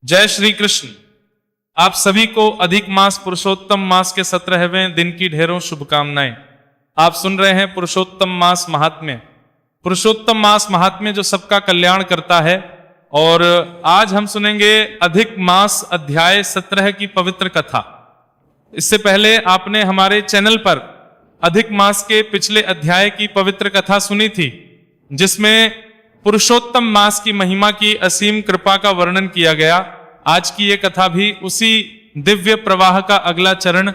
जय श्री कृष्ण। आप सभी को अधिक मास पुरुषोत्तम मास के 17वें दिन की ढेरों शुभकामनाएं। आप सुन रहे हैं पुरुषोत्तम मास महात्म्य। पुरुषोत्तम मास महात्म्य जो सबका कल्याण करता है। और आज हम सुनेंगे अधिक मास अध्याय 17 की पवित्र कथा। इससे पहले आपने हमारे चैनल पर अधिक मास के पिछले अध्याय की पवित्र कथा सुनी थी, जिसमें पुरुषोत्तम मास की महिमा की असीम कृपा का वर्णन किया गया। आज की ये कथा भी उसी दिव्य प्रवाह का अगला चरण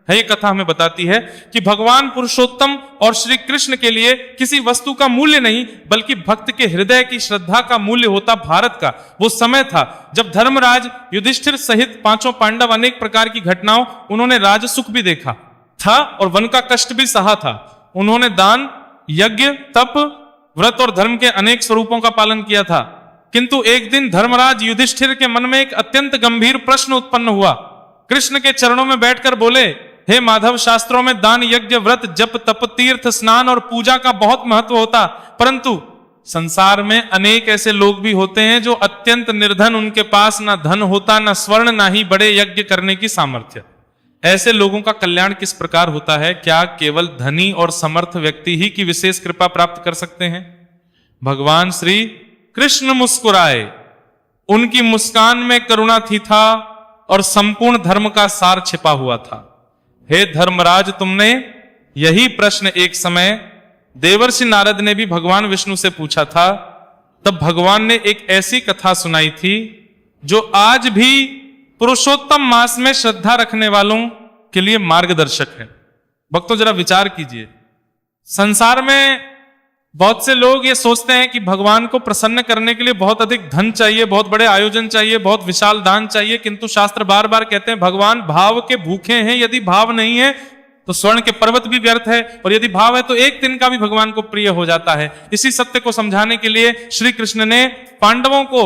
है। ये कथा हमें बताती है कि भगवान पुरुषोत्तम और श्री कृष्ण के लिए किसी वस्तु का मूल्य नहीं, बल्कि भक्त के हृदय की श्रद्धा का मूल्य होता भारत का। वो समय था जब धर्मराज युधिष्ठिर सहित पांचों पांडव अनेक प्रकार की घटनाओं, उन्होंने राज सुख भी देखा था और वन का कष्ट भी सहा था। उन्होंने दान, यज्ञ, तप, व्रत और धर्म के अनेक स्वरूपों का पालन किया था। किंतु एक दिन धर्मराज युधिष्ठिर के मन में एक अत्यंत गंभीर प्रश्न उत्पन्न हुआ। कृष्ण के चरणों में बैठकर बोले, हे माधव, शास्त्रों में दान, यज्ञ, व्रत, जप, तप, तीर्थ, स्नान और पूजा का बहुत महत्व होता, परंतु संसार में अनेक ऐसे लोग भी होते हैं जो अत्यंत निर्धन, उनके पास ना धन होता, ना स्वर्ण, ना ही बड़े यज्ञ करने की सामर्थ्य। ऐसे लोगों का कल्याण किस प्रकार होता है? क्या केवल धनी और समर्थ व्यक्ति ही की विशेष कृपा प्राप्त कर सकते हैं? भगवान श्री कृष्ण मुस्कुराए। उनकी मुस्कान में करुणा थी था और संपूर्ण धर्म का सार छिपा हुआ था। हे धर्मराज, तुमने यही प्रश्न एक समय देवर्षि नारद ने भी भगवान विष्णु से पूछा था। तब भगवान ने एक ऐसी कथा सुनाई थी जो आज भी पुरुषोत्तम मास में श्रद्धा रखने वालों के लिए मार्गदर्शक है। भक्तों, जरा विचार कीजिए। संसार में बहुत से लोग ये सोचते हैं कि भगवान को प्रसन्न करने के लिए बहुत अधिक धन चाहिए, बहुत बड़े आयोजन चाहिए, बहुत विशाल दान चाहिए। किंतु शास्त्र बार बार कहते हैं भगवान भाव के भूखे हैं। यदि भाव नहीं है तो स्वर्ण के पर्वत भी व्यर्थ है, और यदि भाव है तो एक दिन का भी भगवान को प्रिय हो जाता है। इसी सत्य को समझाने के लिए श्री कृष्ण ने पांडवों को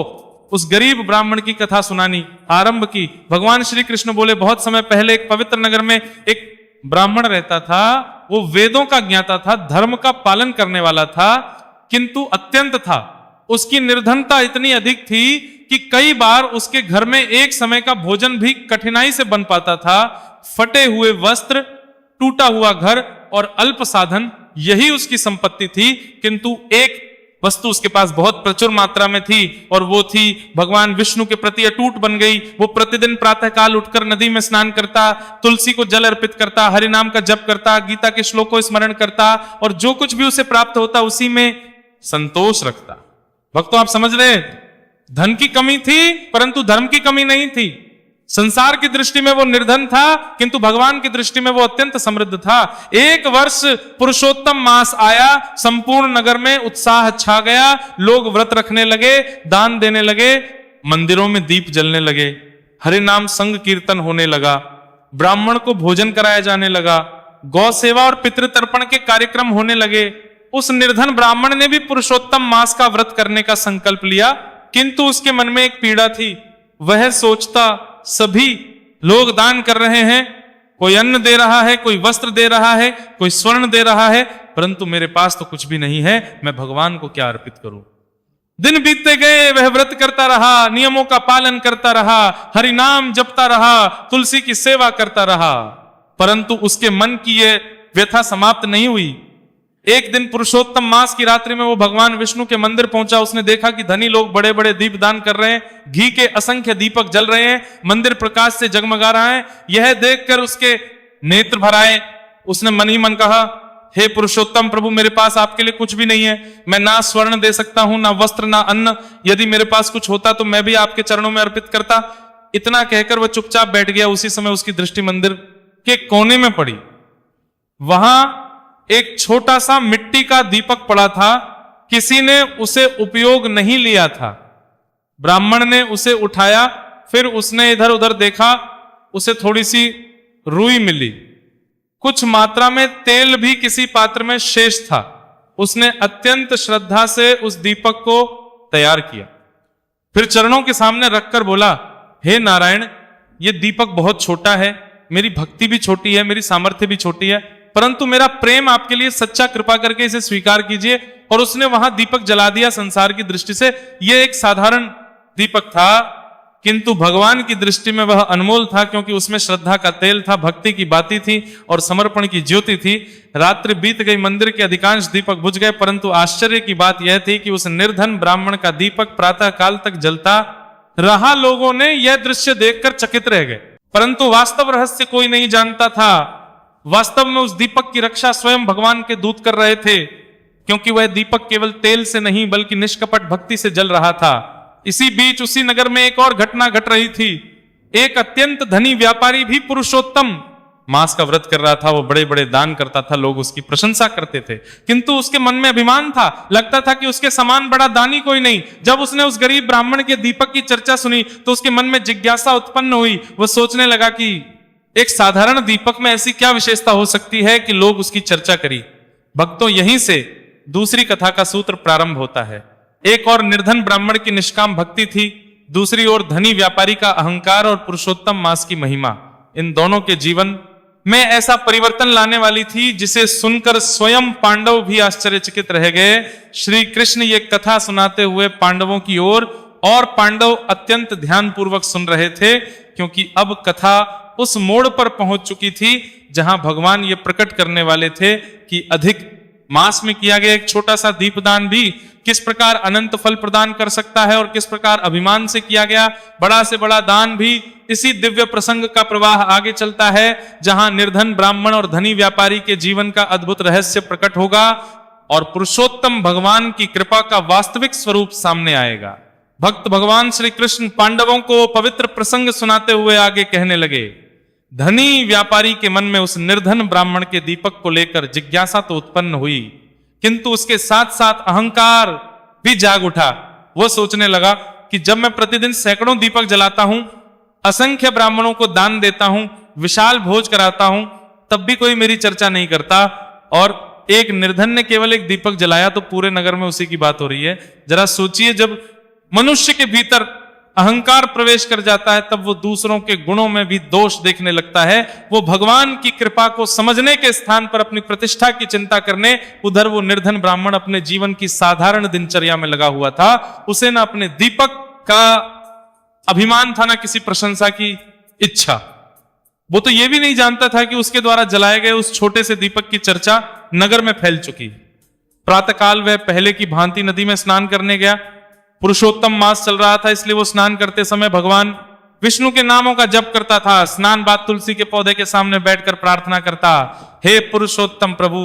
उस गरीब ब्राह्मण की कथा सुनानी आरंभ की। भगवान श्री कृष्ण बोले, बहुत समय पहले एक पवित्र नगर में एक ब्राह्मण रहता था। वो वेदों का ज्ञाता था, धर्म का पालन करने वाला था, किंतु अत्यंत था। उसकी निर्धनता इतनी अधिक थी कि कई बार उसके घर में एक समय का भोजन भी कठिनाई से बन पाता था। फटे हुए वस्त्र, टूटा हुआ घर और अल्प साधन, यही उसकी संपत्ति थी। किंतु एक वस्तु उसके पास बहुत प्रचुर मात्रा में थी, और वो थी भगवान विष्णु के प्रति अटूट बन गई। वो प्रतिदिन प्रातः काल उठकर नदी में स्नान करता, तुलसी को जल अर्पित करता, हरि नाम का जप करता, गीता के श्लोक को स्मरण करता, और जो कुछ भी उसे प्राप्त होता उसी में संतोष रखता। भक्तों, आप समझ रहे, धन की कमी थी परंतु धर्म की कमी नहीं थी। संसार की दृष्टि में वो निर्धन था, किंतु भगवान की दृष्टि में वो अत्यंत समृद्ध था। एक वर्ष पुरुषोत्तम मास आया, संपूर्ण नगर में उत्साह छा गया। लोग व्रत रखने लगे, दान देने लगे, मंदिरों में दीप जलने लगे, हरि नाम संग कीर्तन होने लगा, ब्राह्मण को भोजन कराया जाने लगा, गौ सेवा और पितृतर्पण के कार्यक्रम होने लगे। उस निर्धन ब्राह्मण ने भी पुरुषोत्तम मास का व्रत करने का संकल्प लिया, किंतु उसके मन में एक पीड़ा थी। वह सोचता, सभी लोग दान कर रहे हैं, कोई अन्न दे रहा है, कोई वस्त्र दे रहा है, कोई स्वर्ण दे रहा है, परंतु मेरे पास तो कुछ भी नहीं है। मैं भगवान को क्या अर्पित करूं? दिन बीतते गए, वह व्रत करता रहा, नियमों का पालन करता रहा, हरि नाम जपता रहा, तुलसी की सेवा करता रहा, परंतु उसके मन की यह व्यथा समाप्त नहीं हुई। एक दिन पुरुषोत्तम मास की रात्रि में वो भगवान विष्णु के मंदिर पहुंचा। उसने देखा कि धनी लोग बड़े बड़े दीप दान कर रहे हैं, घी के असंख्य दीपक जल रहे हैं, मंदिर प्रकाश से जगमगा रहा है। यह देखकर उसके नेत्र भर आए। उसने मन ही मन कहा, हे पुरुषोत्तम प्रभु, मेरे पास आपके लिए कुछ भी नहीं है। मैं ना स्वर्ण दे सकता हूं, ना वस्त्र, ना अन्न। यदि मेरे पास कुछ होता तो मैं भी आपके चरणों में अर्पित करता। इतना कहकर वह चुपचाप बैठ गया। उसी समय उसकी दृष्टि मंदिर के कोने में पड़ी। वहां एक छोटा सा मिट्टी का दीपक पड़ा था। किसी ने उसे उपयोग नहीं लिया था। ब्राह्मण ने उसे उठाया, फिर उसने इधर उधर देखा, उसे थोड़ी सी रुई मिली, कुछ मात्रा में तेल भी किसी पात्र में शेष था। उसने अत्यंत श्रद्धा से उस दीपक को तैयार किया, फिर चरणों के सामने रखकर बोला, हे नारायण, यह दीपक बहुत छोटा है, मेरी भक्ति भी छोटी है, मेरी सामर्थ्य भी छोटी है, परंतु मेरा प्रेम आपके लिए सच्चा, कृपा करके इसे स्वीकार कीजिए। और उसने वहां दीपक जला दिया। संसार की दृष्टि से यह एक साधारण दीपक था, किंतु भगवान की दृष्टि में वह अनमोल था, क्योंकि उसमें श्रद्धा का तेल था, भक्ति की बाती थी और समर्पण की ज्योति थी। रात्रि बीत गई, मंदिर के अधिकांश दीपक बुझ गए, परंतु आश्चर्य की बात यह थी कि उस निर्धन ब्राह्मण का दीपक प्रातः काल तक जलता रहा। लोगों ने यह दृश्य देखकर चकित रह गए, परंतु वास्तव रहस्य कोई नहीं जानता था। वास्तव में उस दीपक की रक्षा स्वयं भगवान के दूत कर रहे थे, क्योंकि वह दीपक केवल तेल से नहीं बल्कि निष्कपट भक्ति से जल रहा था। इसी बीच उसी नगर में एक और घटना घट रही थी। एक अत्यंत धनी व्यापारी भी पुरुषोत्तम मास का व्रत कर रहा था। वो बड़े बड़े दान करता था, लोग उसकी प्रशंसा करते थे, किंतु उसके मन में अभिमान था। लगता था कि उसके समान बड़ा दानी कोई नहीं। जब उसने उस गरीब ब्राह्मण के दीपक की चर्चा सुनी तो उसके मन में जिज्ञासा उत्पन्न हुई। वह सोचने लगा कि एक साधारण दीपक में ऐसी क्या विशेषता हो सकती है कि लोग उसकी चर्चा करी। भक्तों, यहीं से दूसरी कथा का सूत्र प्रारंभ होता है। एक और निर्धन ब्राह्मण की निष्काम भक्ति थी, दूसरी ओर धनी व्यापारी का अहंकार और पुरुषोत्तम मास की महिमा। इन दोनों के जीवन में ऐसा परिवर्तन लाने वाली थी जिसे सुनकर स्वयं पांडव भी आश्चर्यचकित रह गए। श्री कृष्ण ये कथा सुनाते हुए पांडवों की ओर, और पांडव अत्यंत ध्यानपूर्वक सुन रहे थे, क्योंकि अब कथा उस मोड़ पर पहुंच चुकी थी जहां भगवान ये प्रकट करने वाले थे कि अधिक मास में किया गया एक छोटा सा दीपदान भी किस प्रकार अनंत फल प्रदान कर सकता है, और किस प्रकार अभिमान से किया गया बड़ा से बड़ा दान भी। इसी दिव्य प्रसंग का प्रवाह आगे चलता है, जहां निर्धन ब्राह्मण और धनी व्यापारी के जीवन का अद्भुत रहस्य प्रकट होगा और पुरुषोत्तम भगवान की कृपा का वास्तविक स्वरूप सामने आएगा। भक्त भगवान श्री कृष्ण पांडवों को पवित्र प्रसंग सुनाते हुए आगे कहने लगे। धनी व्यापारी के मन में उस निर्धन ब्राह्मण के दीपक को लेकर जिज्ञासा तो उत्पन्न हुई, किंतु उसके साथ साथ अहंकार भी जाग उठा। वो सोचने लगा कि जब मैं प्रतिदिन सैकड़ों दीपक जलाता हूं, असंख्य ब्राह्मणों को दान देता हूं, विशाल भोज कराता हूं, तब भी कोई मेरी चर्चा नहीं करता, और एक निर्धन ने केवल एक दीपक जलाया तो पूरे नगर में उसी की बात हो रही है। जरा सोचिए, जब मनुष्य के भीतर अहंकार प्रवेश कर जाता है तब वो दूसरों के गुणों में भी दोष देखने लगता है। वो भगवान की कृपा को समझने के स्थान पर अपनी प्रतिष्ठा की चिंता करने, उधर वो निर्धन ब्राह्मण अपने जीवन की साधारण दिनचर्या में लगा हुआ था। उसे ना अपने दीपक का अभिमान था, ना किसी प्रशंसा की इच्छा। वो तो ये भी नहीं जानता था कि उसके द्वारा जलाए गए उस छोटे से दीपक की चर्चा नगर में फैल चुकी। प्रातःकाल वह पहले की भांति नदी में स्नान करने गया। पुरुषोत्तम मास चल रहा था, इसलिए वो स्नान करते समय भगवान विष्णु के नामों का जप करता था। स्नान बाद तुलसी के पौधे के सामने बैठकर प्रार्थना करता, हे पुरुषोत्तम प्रभु,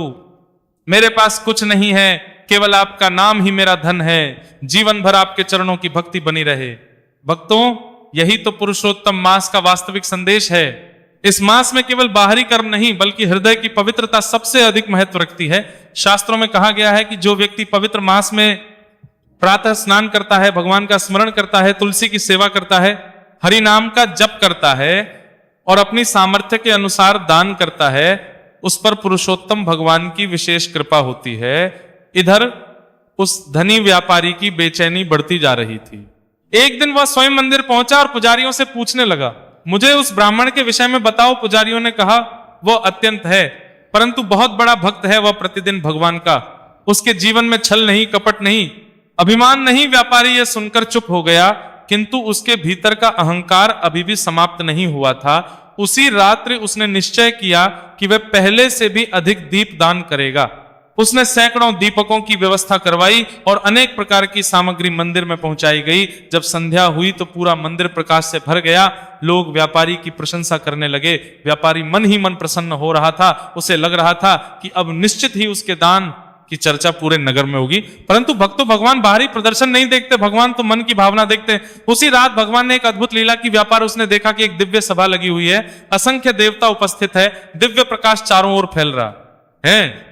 मेरे पास कुछ नहीं है, केवल आपका नाम ही मेरा धन है, जीवन भर आपके चरणों की भक्ति बनी रहे। भक्तों, यही तो पुरुषोत्तम मास का वास्तविक संदेश है। इस मास में केवल बाहरी कर्म नहीं बल्कि हृदय की पवित्रता सबसे अधिक महत्व रखती है। शास्त्रों में कहा गया है कि जो व्यक्ति पवित्र मास में प्रातः स्नान करता है, भगवान का स्मरण करता है, तुलसी की सेवा करता है, हरि नाम का जप करता है और अपनी सामर्थ्य के अनुसार दान करता है, उस पर पुरुषोत्तम भगवान की विशेष कृपा होती है। इधर उस धनी व्यापारी की बेचैनी बढ़ती जा रही थी। एक दिन वह स्वयं मंदिर पहुंचा और पुजारियों से पूछने लगा, मुझे उस ब्राह्मण के विषय में बताओ। पुजारियों ने कहा, वह अत्यंत है, परंतु बहुत बड़ा भक्त है। वह प्रतिदिन भगवान का, उसके जीवन में छल नहीं, कपट नहीं, अभिमान नहीं। व्यापारी यह सुनकर चुप हो गया, किंतु उसके भीतर का अहंकार अभी भी समाप्त नहीं हुआ था। उसी रात्रि उसने निश्चय किया कि वह पहले से भी अधिक दीप दान करेगा। उसने सैकड़ों दीपकों की व्यवस्था करवाई और अनेक प्रकार की सामग्री मंदिर में पहुंचाई गई। जब संध्या हुई तो पूरा मंदिर प्रकाश से भर गया। लोग व्यापारी की प्रशंसा करने लगे। व्यापारी मन ही मन प्रसन्न हो रहा था। उसे लग रहा था कि अब निश्चित ही उसके दान की चर्चा पूरे नगर में होगी। परंतु भक्तों, भगवान बाहरी प्रदर्शन नहीं देखते, भगवान तो मन की भावना देखते हैं। उसी रात भगवान ने एक अद्भुत लीला की। व्यापार उसने देखा कि एक दिव्य सभा लगी हुई है, असंख्य देवता उपस्थित है, दिव्य प्रकाश चारों ओर फैल रहा है।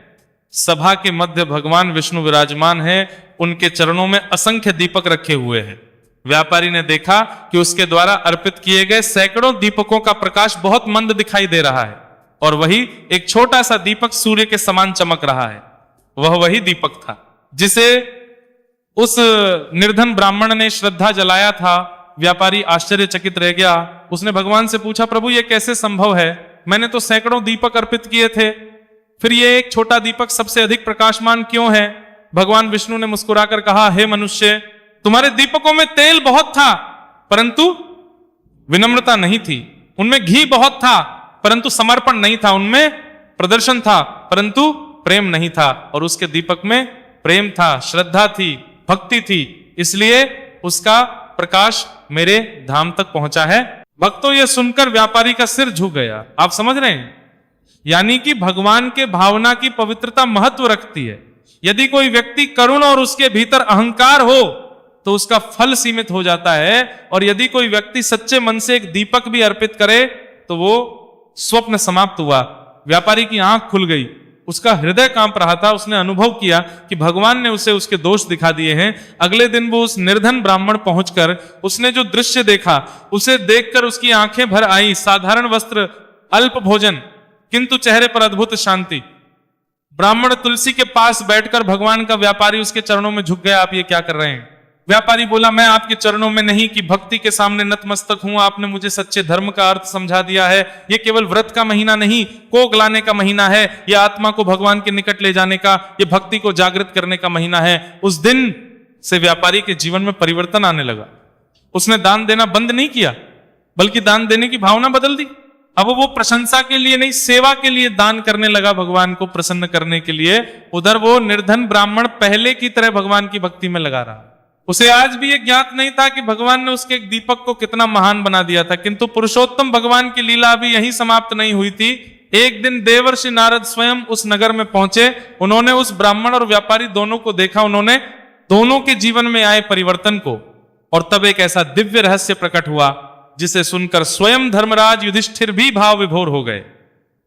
सभा के मध्य भगवान विष्णु विराजमान है, उनके चरणों में असंख्य दीपक रखे हुए हैं। व्यापारी ने देखा कि उसके द्वारा अर्पित किए गए सैकड़ों दीपकों का प्रकाश बहुत मंद दिखाई दे रहा है और वही एक छोटा सा दीपक सूर्य के समान चमक रहा है। वह वही दीपक था जिसे उस निर्धन ब्राह्मण ने श्रद्धा जलाया था। व्यापारी आश्चर्यचकित रह गया। उसने भगवान से पूछा, प्रभु ये कैसे संभव है? मैंने तो सैकड़ों दीपक अर्पित किए थे, फिर ये एक छोटा दीपक सबसे अधिक प्रकाशमान क्यों है? भगवान विष्णु ने मुस्कुराकर कहा, हे मनुष्य, तुम्हारे दीपकों में तेल बहुत था, परंतु विनम्रता नहीं थी, उनमें घी बहुत था परंतु समर्पण नहीं था, उनमें प्रदर्शन था परंतु प्रेम नहीं था, और उसके दीपक में प्रेम था, श्रद्धा थी, भक्ति थी, इसलिए उसका प्रकाश मेरे धाम तक पहुंचा है। भक्तों, यह सुनकर व्यापारी का सिर झुक गया। आप समझ रहे हैं, यानी कि भगवान के भावना की पवित्रता महत्व रखती है। यदि कोई व्यक्ति करुण और उसके भीतर अहंकार हो तो उसका फल सीमित हो जाता है, और यदि कोई व्यक्ति सच्चे मन से एक दीपक भी अर्पित करे तो वो स्वप्न समाप्त हुआ। व्यापारी की आंख खुल गई, उसका हृदय कांप रहा था, उसने अनुभव किया कि भगवान ने उसे उसके दोष दिखा दिए हैं। अगले दिन वो उस निर्धन ब्राह्मण पहुंचकर उसने जो दृश्य देखा उसे देखकर उसकी आंखें भर आई। साधारण वस्त्र, अल्प भोजन, किंतु चेहरे पर अद्भुत शांति। ब्राह्मण तुलसी के पास बैठकर भगवान का व्यापारी उसके चरणों में झुक गया, आप ये क्या कर रहे हैं? व्यापारी बोला, मैं आपके चरणों में नहीं कि भक्ति के सामने नतमस्तक हूं, आपने मुझे सच्चे धर्म का अर्थ समझा दिया है। ये केवल व्रत का महीना नहीं, कोक लाने का महीना है, ये आत्मा को भगवान के निकट ले जाने का, ये भक्ति को जागृत करने का महीना है। उस दिन से व्यापारी के जीवन में परिवर्तन आने लगा। उसने दान देना बंद नहीं किया, बल्कि दान देने की भावना बदल दी। अब वो प्रशंसा के लिए नहीं, सेवा के लिए दान करने लगा, भगवान को प्रसन्न करने के लिए। उधर वो निर्धन ब्राह्मण पहले की तरह भगवान की भक्ति में लगा रहा। उसे आज भी यह ज्ञात नहीं था कि भगवान ने उसके एक दीपक को कितना महान बना दिया था। किंतु पुरुषोत्तम भगवान की लीला अभी यहीं समाप्त नहीं हुई थी। एक दिन देवर्षि नारद स्वयं उस नगर में पहुंचे। उन्होंने उस ब्राह्मण और व्यापारी दोनों को देखा, उन्होंने दोनों के जीवन में आए परिवर्तन को, और तब एक ऐसा दिव्य रहस्य प्रकट हुआ जिसे सुनकर स्वयं धर्मराज युधिष्ठिर भी भाव विभोर हो गए।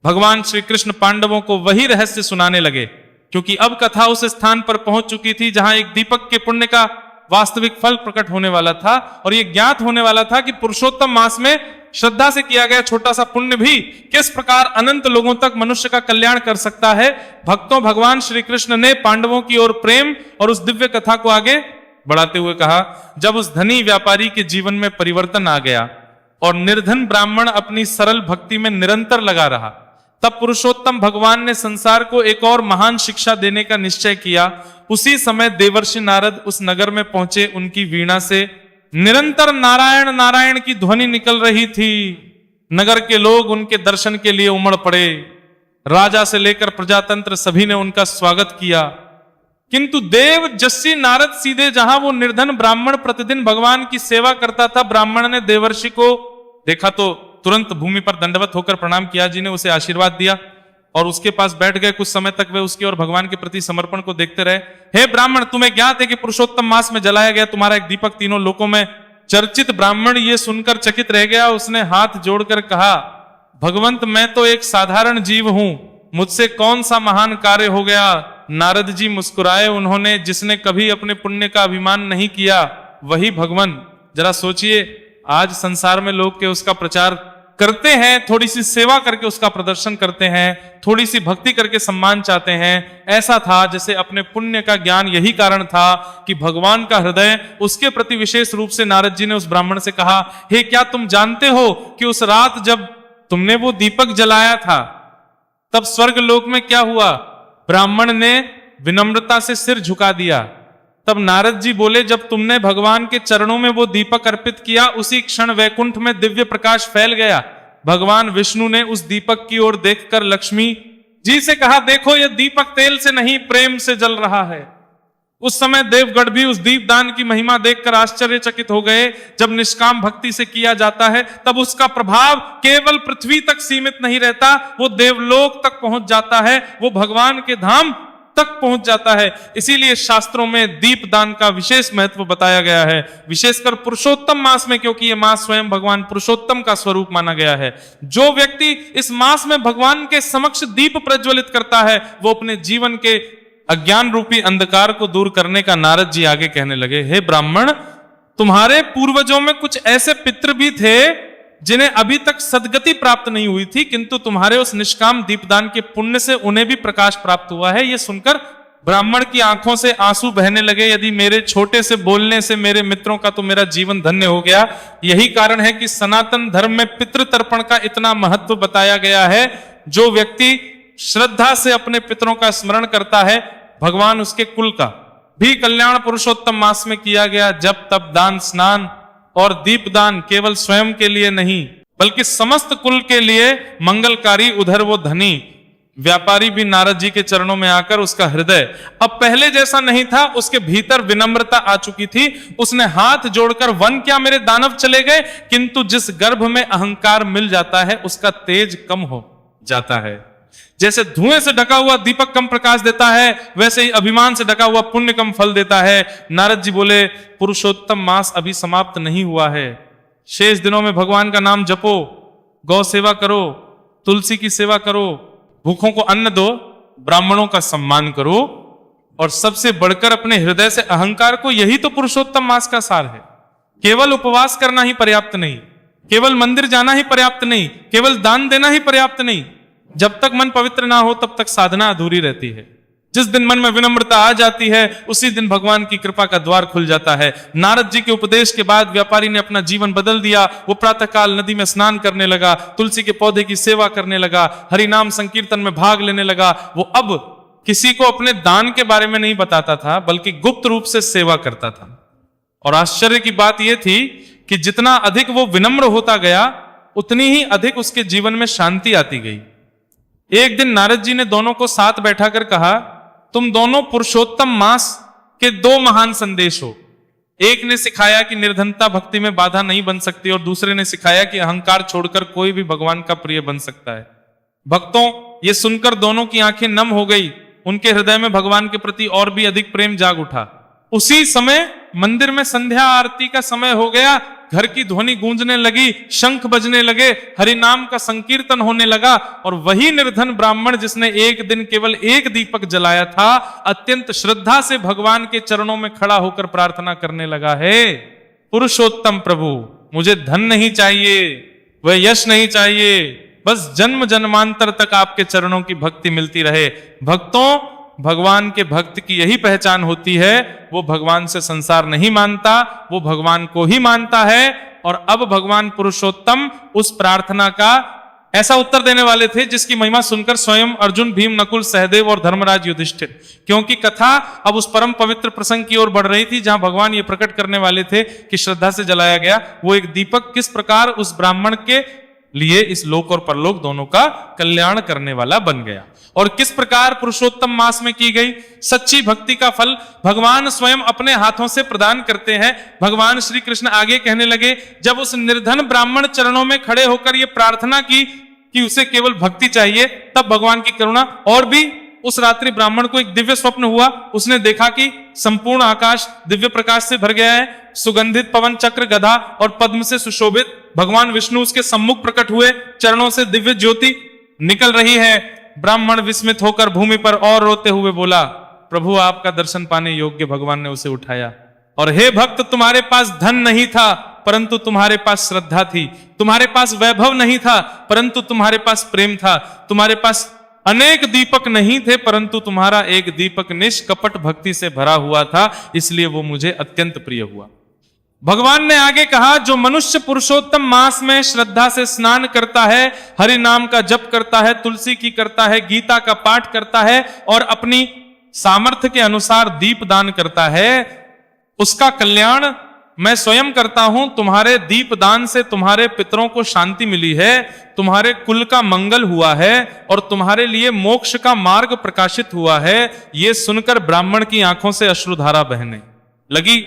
भगवान श्री कृष्ण पांडवों को वही रहस्य सुनाने लगे, क्योंकि अब कथा उस स्थान पर पहुंच चुकी थी जहां एक दीपक के पुण्य का वास्तविक फल प्रकट होने वाला था, और यह ज्ञात होने वाला था कि पुरुषोत्तम मास में श्रद्धा से किया गया छोटा सा पुण्य भी किस प्रकार अनंत लोगों तक मनुष्य का कल्याण कर सकता है। भक्तों, भगवान श्री कृष्ण ने पांडवों की ओर प्रेम और उस दिव्य कथा को आगे बढ़ाते हुए कहा, जब उस धनी व्यापारी के जीवन में परिवर्तन आ गया और निर्धन ब्राह्मण अपनी सरल भक्ति में निरंतर लगा रहा, तब पुरुषोत्तम भगवान ने संसार को एक और महान शिक्षा देने का निश्चय किया। उसी समय देवर्षि नारद उस नगर में पहुंचे। उनकी वीणा से निरंतर नारायण नारायण की ध्वनि निकल रही थी। नगर के लोग उनके दर्शन के लिए उमड़ पड़े। राजा से लेकर प्रजातंत्र सभी ने उनका स्वागत किया। किंतु देव जस्सी नारद सीधे जहां वो निर्धन ब्राह्मण प्रतिदिन भगवान की सेवा करता था, ब्राह्मण ने देवर्षि को देखा तो तुरंत भूमि पर दंडवत होकर प्रणाम किया। जी ने उसे आशीर्वाद दिया और उसके पास बैठ गए। कुछ समय तक वे उसके और भगवान के प्रति समर्पण को देखते रहे। हे ब्राह्मण, तुम्हें ज्ञात है कि पुरुषोत्तम मास में जलाया गया तुम्हारा एक दीपक तीनों लोकों में चर्चित। ब्राह्मण ये सुनकर चकित रह गया। उसने हाथ जोड़कर कहा, भगवंत, मैं तो एक साधारण जीव हूं, मुझसे कौन सा महान कार्य हो गया। नारद जी मुस्कुराए। उन्होंने, जिसने कभी अपने पुण्य का अभिमान नहीं किया वही भगवान। जरा सोचिए, आज संसार में लोग के उसका प्रचार करते हैं, थोड़ी सी सेवा करके उसका प्रदर्शन करते हैं, थोड़ी सी भक्ति करके सम्मान चाहते हैं। ऐसा था जैसे अपने पुण्य का ज्ञान यही कारण था कि भगवान का हृदय उसके प्रति विशेष रूप से। नारद जी ने उस ब्राह्मण से कहा, हे, क्या तुम जानते हो कि उस रात जब तुमने वो दीपक जलाया था तब स्वर्ग लोक में क्या हुआ? ब्राह्मण ने विनम्रता से सिर झुका दिया। तब नारद जी बोले, जब तुमने भगवान के चरणों में वो दीपक अर्पित किया, उसी क्षण वैकुंठ में दिव्य प्रकाश फैल गया। भगवान विष्णु ने उस दीपक की ओर देखकर लक्ष्मी जी से कहा, देखो, यह दीपक तेल से नहीं प्रेम से जल रहा है। उस समय देवगढ़ भी उस दीपदान की महिमा देखकर आश्चर्यचकित हो गए। जब निष्काम भक्ति से किया जाता है तब उसका प्रभाव केवल पृथ्वी तक सीमित नहीं रहता, वो देवलोक तक पहुंच जाता है, वो भगवान के धाम तक पहुंच जाता है। इसीलिए शास्त्रों में दीपदान का विशेष महत्व बताया गया है, विशेषकर पुरुषोत्तम मास में, क्योंकि यह मास स्वयं भगवान पुरुषोत्तम का स्वरूप माना गया है। जो व्यक्ति इस मास में भगवान के समक्ष दीप प्रज्वलित करता है, वो अपने जीवन के अज्ञान रूपी अंधकार को दूर करने का। नारद जी आगे कहने लगे, हे ब्राह्मण, तुम्हारे पूर्वजों में कुछ ऐसे पितृ भी थे जिन्हें अभी तक सद्गति प्राप्त नहीं हुई थी, किंतु तुम्हारे उस निष्काम दीपदान के पुण्य से उन्हें भी प्रकाश प्राप्त हुआ है। यह सुनकर ब्राह्मण की आंखों से आंसू बहने लगे। यदि मेरे छोटे से बोलने से मेरे मित्रों का तो मेरा जीवन धन्य हो गया। यही कारण है कि सनातन धर्म में पितृतर्पण का इतना महत्व बताया गया है। जो व्यक्ति श्रद्धा से अपने पितरों का स्मरण करता है, भगवान उसके कुल का भी कल्याण पुरुषोत्तम मास में किया गया। जब तब दान, स्नान, और दीपदान केवल स्वयं के लिए नहीं बल्कि समस्त कुल के लिए मंगलकारी, उधर वो धनी व्यापारी भी नारद जी के चरणों में आकर उसका हृदय अब पहले जैसा नहीं था, उसके भीतर विनम्रता आ चुकी थी। उसने हाथ जोड़कर, वन क्या मेरे दानव चले गए, किंतु जिस गर्भ में अहंकार मिल जाता है उसका तेज कम हो जाता है। जैसे धुएं से ढका हुआ दीपक कम प्रकाश देता है, वैसे ही अभिमान से ढका हुआ पुण्य कम फल देता है। नारद जी बोले, पुरुषोत्तम मास अभी समाप्त नहीं हुआ है। शेष दिनों में भगवान का नाम जपो, गौ सेवा करो, तुलसी की सेवा करो, भूखों को अन्न दो, ब्राह्मणों का सम्मान करो, और सबसे बढ़कर अपने हृदय से अहंकार को, यही तो पुरुषोत्तम मास का सार है। केवल उपवास करना ही पर्याप्त नहीं, केवल मंदिर जाना ही पर्याप्त नहीं, केवल दान देना ही पर्याप्त नहीं। जब तक मन पवित्र ना हो तब तक साधना अधूरी रहती है। जिस दिन मन में विनम्रता आ जाती है उसी दिन भगवान की कृपा का द्वार खुल जाता है। नारद जी के उपदेश के बाद व्यापारी ने अपना जीवन बदल दिया। वो प्रातःकाल नदी में स्नान करने लगा, तुलसी के पौधे की सेवा करने लगा, हरि नाम संकीर्तन में भाग लेने लगा। वो अब किसी को अपने दान के बारे में नहीं बताता था बल्कि गुप्त रूप से सेवा करता था। और आश्चर्य की बात यह थी कि जितना अधिक वो विनम्र होता गया उतनी ही अधिक उसके जीवन में शांति आती गई। एक दिन नारद जी ने दोनों को साथ बैठाकर कहा, तुम दोनों पुरुषोत्तम मास के दो महान संदेश हो। एक ने सिखाया कि निर्धनता भक्ति में बाधा नहीं बन सकती और दूसरे ने सिखाया कि अहंकार छोड़कर कोई भी भगवान का प्रिय बन सकता है। भक्तों, ये सुनकर दोनों की आंखें नम हो गई। उनके हृदय में भगवान के प्रति और भी अधिक प्रेम जाग उठा। उसी समय मंदिर में संध्या आरती का समय हो गया। घर की ध्वनि गूंजने लगी, शंख बजने लगे, हरि नाम का संकीर्तन होने लगा। और वही निर्धन ब्राह्मण जिसने एक दिन केवल एक दीपक जलाया था, अत्यंत श्रद्धा से भगवान के चरणों में खड़ा होकर प्रार्थना करने लगा है, पुरुषोत्तम प्रभु, मुझे धन नहीं चाहिए, वह यश नहीं चाहिए, बस जन्म जन्मांतर तक आपके चरणों की भक्ति मिलती रहे। भक्तों, भगवान के भक्त की यही पहचान होती है, वो भगवान से संसार नहीं मानता, वो भगवान को ही मानता है। और अब भगवान पुरुषोत्तम उस प्रार्थना का ऐसा उत्तर देने वाले थे जिसकी महिमा सुनकर स्वयं अर्जुन, भीम, नकुल, सहदेव और धर्मराज युधिष्ठिर, क्योंकि कथा अब उस परम पवित्र प्रसंग की ओर बढ़ रही थी जहां भगवान ये प्रकट करने वाले थे कि श्रद्धा से जलाया गया वो एक दीपक किस प्रकार उस ब्राह्मण के लिए इस लोक और परलोक दोनों का कल्याण करने वाला बन गया। और किस प्रकार पुरुषोत्तम मास में की गई सच्ची भक्ति का फल भगवान स्वयं अपने हाथों से प्रदान करते हैं। भगवान श्री कृष्ण आगे कहने लगे, जब उस निर्धन ब्राह्मण चरणों में खड़े होकर ये प्रार्थना की कि उसे केवल भक्ति चाहिए, तब भगवान की करुणा और भी। उस रात्रि ब्राह्मण को एक दिव्य स्वप्न हुआ। उसने देखा कि संपूर्ण आकाश दिव्य प्रकाश से भर गया है। सुगंधित पवन चक्र, गदा और पद्म से सुशोभित भगवान विष्णु उसके सम्मुख प्रकट हुए। चरणों से दिव्य ज्योति निकल रही है। ब्राह्मण विस्मित होकर भूमि पर और रोते हुए बोला, प्रभु, आपका दर्शन पाने योग्य। भगवान ने उसे उठाया और हे भक्त, तुम्हारे पास धन नहीं था परंतु तुम्हारे पास श्रद्धा थी, तुम्हारे पास वैभव नहीं था परंतु तुम्हारे पास प्रेम था, तुम्हारे पास अनेक दीपक नहीं थे परंतु तुम्हारा एक दीपक निष्कपट भक्ति से भरा हुआ था, इसलिए वो मुझे अत्यंत प्रिय हुआ। भगवान ने आगे कहा, जो मनुष्य पुरुषोत्तम मास में श्रद्धा से स्नान करता है, हरि नाम का जप करता है, तुलसी की करता है, गीता का पाठ करता है और अपनी सामर्थ्य के अनुसार दीप दान करता है, उसका कल्याण मैं स्वयं करता हूं। तुम्हारे दीप दान से तुम्हारे पितरों को शांति मिली है, तुम्हारे कुल का मंगल हुआ है और तुम्हारे लिए मोक्ष का मार्ग प्रकाशित हुआ है। यह सुनकर ब्राह्मण की आंखों से अश्रुधारा बहने लगी।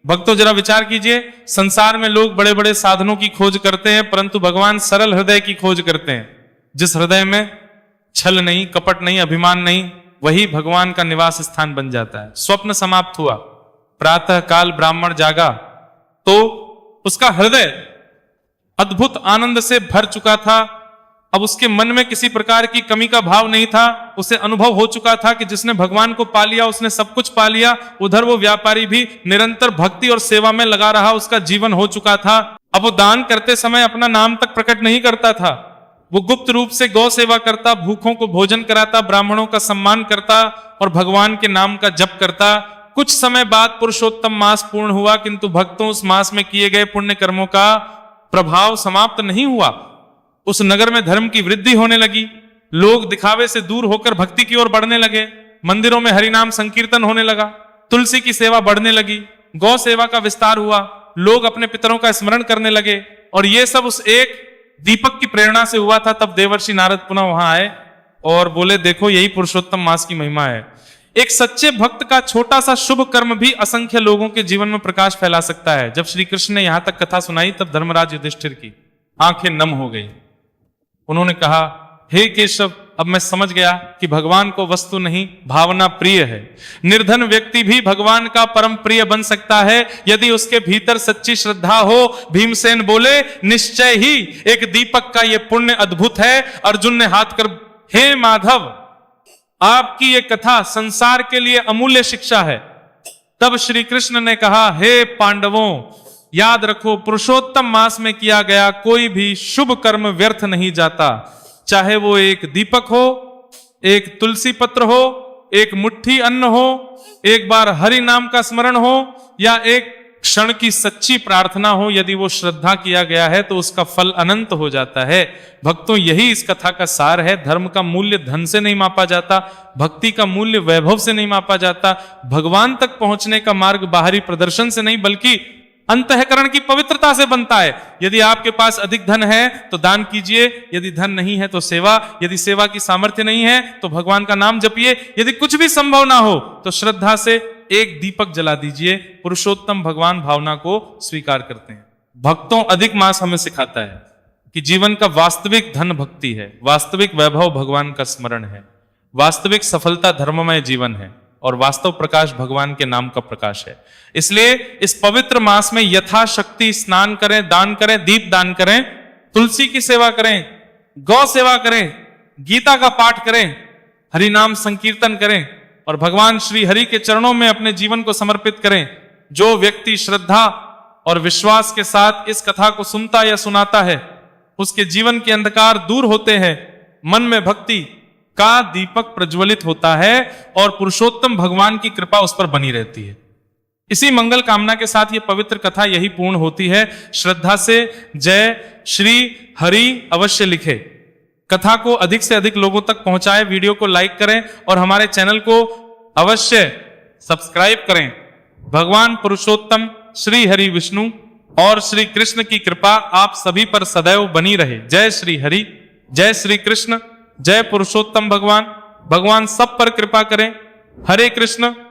भक्तों, जरा विचार कीजिए, संसार में लोग बड़े बड़े साधनों की खोज करते हैं परंतु भगवान सरल हृदय की खोज करते हैं। जिस हृदय में छल नहीं, कपट नहीं, अभिमान नहीं, वही भगवान का निवास स्थान बन जाता है। स्वप्न समाप्त हुआ। प्रातः काल ब्राह्मण जागा तो उसका हृदय अद्भुत आनंद से भर चुका था। अब उसके मन में किसी प्रकार की कमी का भाव नहीं था। उसे अनुभव हो चुका था कि जिसने भगवान को पा लिया उसने सब कुछ पा लिया। उधर वो व्यापारी भी निरंतर भक्ति और सेवा में लगा रहा, उसका जीवन हो चुका था। अब वो दान करते समय अपना नाम तक प्रकट नहीं करता था। वो गुप्त रूप से गौ सेवा करता, भूखों को भोजन कराता, ब्राह्मणों का सम्मान करता और भगवान के नाम का जप करता। कुछ समय बाद पुरुषोत्तम मास पूर्ण हुआ, किंतु भक्तों, उस मास में किए गए पुण्य कर्मों का प्रभाव समाप्त नहीं हुआ। उस नगर में धर्म की वृद्धि होने लगी। लोग दिखावे से दूर होकर भक्ति की ओर बढ़ने लगे। मंदिरों में हरिनाम संकीर्तन होने लगा, तुलसी की सेवा बढ़ने लगी, गौ सेवा का विस्तार हुआ। लोग अपने पितरों का स्मरण करने लगे, और ये सब उस एक दीपक की प्रेरणा से हुआ था। तब देवर्षि नारद पुनः वहां आए और बोले, देखो यही पुरुषोत्तम मास की महिमा है। एक सच्चे भक्त का छोटा सा शुभ कर्म भी असंख्य लोगों के जीवन में प्रकाश फैला सकता है। जब श्री कृष्ण ने यहां तक कथा सुनाई, तब धर्मराज युधिष्ठिर की आंखें नम हो गई। उन्होंने कहा, हे केशव, अब मैं समझ गया कि भगवान को वस्तु नहीं, भावना प्रिय है। निर्धन व्यक्ति भी भगवान का परम प्रिय बन सकता है यदि उसके भीतर सच्ची श्रद्धा हो। भीमसेन बोले, निश्चय ही एक दीपक का यह पुण्य अद्भुत है। अर्जुन ने हाथ कर, हे माधव, आपकी यह कथा संसार के लिए अमूल्य शिक्षा है। तब श्री कृष्ण ने कहा, हे पांडवों, याद रखो, पुरुषोत्तम मास में किया गया कोई भी शुभ कर्म व्यर्थ नहीं जाता। चाहे वो एक दीपक हो, एक तुलसी पत्र हो, एक मुट्ठी अन्न हो, एक बार हरि नाम का स्मरण हो, या एक क्षण की सच्ची प्रार्थना हो। यदि वो श्रद्धा किया गया है तो उसका फल अनंत हो जाता है। भक्तों, यही इस कथा का सार है। धर्म का मूल्य धन से नहीं मापा जाता, भक्ति का मूल्य वैभव से नहीं मापा जाता, भगवान तक पहुंचने का मार्ग बाहरी प्रदर्शन से नहीं बल्कि अंतःकरण की पवित्रता से बनता है। यदि आपके पास अधिक धन है तो दान कीजिए, यदि धन नहीं है तो सेवा, यदि सेवा की सामर्थ्य नहीं है तो भगवान का नाम जपिए, यदि कुछ भी संभव ना हो तो श्रद्धा से एक दीपक जला दीजिए। पुरुषोत्तम भगवान भावना को स्वीकार करते हैं। भक्तों, अधिक मास हमें सिखाता है कि जीवन का वास्तविक धन भक्ति है, वास्तविक वैभव भगवान का स्मरण है, वास्तविक सफलता धर्ममय जीवन है, और वास्तव प्रकाश भगवान के नाम का प्रकाश है। इसलिए इस पवित्र मास में यथाशक्ति स्नान करें, दान करें, दीप दान करें, तुलसी की सेवा करें, गौ सेवा करें, गीता का पाठ करें, हरि नाम संकीर्तन करें और भगवान श्री हरि के चरणों में अपने जीवन को समर्पित करें। जो व्यक्ति श्रद्धा और विश्वास के साथ इस कथा को सुनता या सुनाता है, उसके जीवन के अंधकार दूर होते हैं, मन में भक्ति का दीपक प्रज्वलित होता है और पुरुषोत्तम भगवान की कृपा उस पर बनी रहती है। इसी मंगल कामना के साथ ये पवित्र कथा यही पूर्ण होती है। श्रद्धा से जय श्री हरि अवश्य लिखे। कथा को अधिक से अधिक लोगों तक पहुंचाएं, वीडियो को लाइक करें और हमारे चैनल को अवश्य सब्सक्राइब करें। भगवान पुरुषोत्तम श्री हरि विष्णु और श्री कृष्ण की कृपा आप सभी पर सदैव बनी रहे। जय श्री हरि, जय श्री कृष्ण, जय पुरुषोत्तम भगवान। भगवान सब पर कृपा करें। हरे कृष्ण।